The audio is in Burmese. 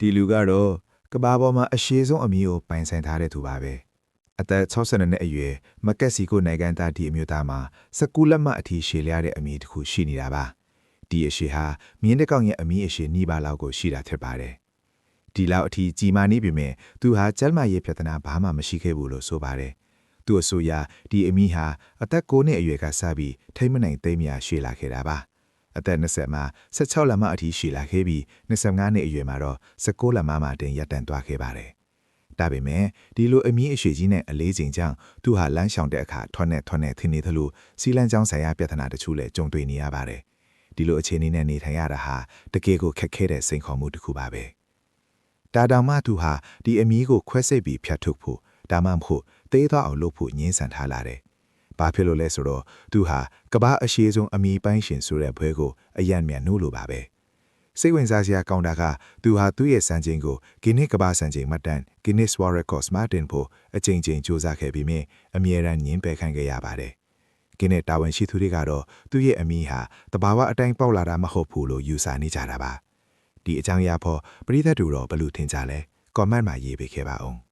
ဒီလူကတော့ကဘာပေါ်မှာအရှိဆုံးအမီကိုပိုင်ဆိုင်ထားတဲ့သူပါပဲအသက်62နှစ်အရွယ်မကက်ဆီကိုနိုင်ငံသားဒီအမျိုးသားမှာ19လက်မှတ်အထိရှည်လျားတဲ့အမီတစ်ခုရှိနေတာပါဒီအရှိဟာမြင်းတစ်ကောင်ရဲ့အမီအရှိနီးပါးလောက်ကိုရှိတာဖြစ်ပါတယ်ဒီလောက်အထိကြီးမားနေပြီမဲ့သူဟာကျန်းမာရေးပြဿနာဘာမှမရှိခဲ့ဘူးလို့ဆိုပါတယ်သူအဆိုအရဒီအမီဟာအသက်9နှစ်အရွယ်ကစပြီးထိမ့်မနိုင်သိမ်းမြရှည်လာခဲ့တာပါအသက်20မှာ16လက်မှတ်အထိရှည်လာခဲ့ပြီး25နှစ်အရွယ်မှာတော့19လက်မှတ်မှတင်ရပ်တန့်သွားခဲ့ပါတယ်ဒါပေမဲ့ဒီလိုအမီအရှိကြီးနဲ့အလေးချိန်ကြောင့်သူဟာလမ်းလျှောင်တဲ့အခါထွန်းနဲ့ထင်းနေသလိုစီလန်းချောင်းဆိုင်ရာပြဿနာတချို့လည်းကြုံတွေ့နေရပါတယ်ဒီလိုအခြေအနေနဲ့နေထိုင်ရတာဟာတကယ်ကိုခက်ခဲတဲ့စိန်ခေါ်မှုတစ်ခုပါပဲဒါတောင်မှသူဟာဒီအမီကိုခွဲစိတ်ပြီးဖြတ်ထုတ်ဖို့ဒါမှမဟုတ်သေးသွားအောင်လုပ်ဖို့ညှင်းဆန်ထားလာတယ်ဘာဖြစ်လို့လဲဆိုတော့သူဟာကဘာအရှိဆုံးအမီပိုင်းရှင်ဆိုတဲ့ဘွဲကိုအယံ့မြန်နိုးလိုပါပဲစိတ်ဝင်စားစရာကောင်းတာကသူဟာသူ့ရဲ့စံချိန်ကိုဂီနစ်ကဘာစံချိန်မှတ်တမ်း Guinness World Records မှာတင်ဖို့အကြိမ်ကြိမ်စူးစမ်းခဲ့ပြီးမြဲအမြဲတမ်းညှင်းပယ်ခံခဲ့ရပါတယ်ဂီနစ်တာဝန်ရှိသူတွေကတော့သူ့ရဲ့အမီဟာတဘာဝအတိုင်းပေါက်လာတာမဟုတ်ဘူးလို့ယူဆနေကြတာပါဒီအကြောင်းအရာပေါ်ပရိသတ်တို့တော့ဘယ်လိုထင်ကြလဲ comment မှာရေးပေးခဲ့ပါဦး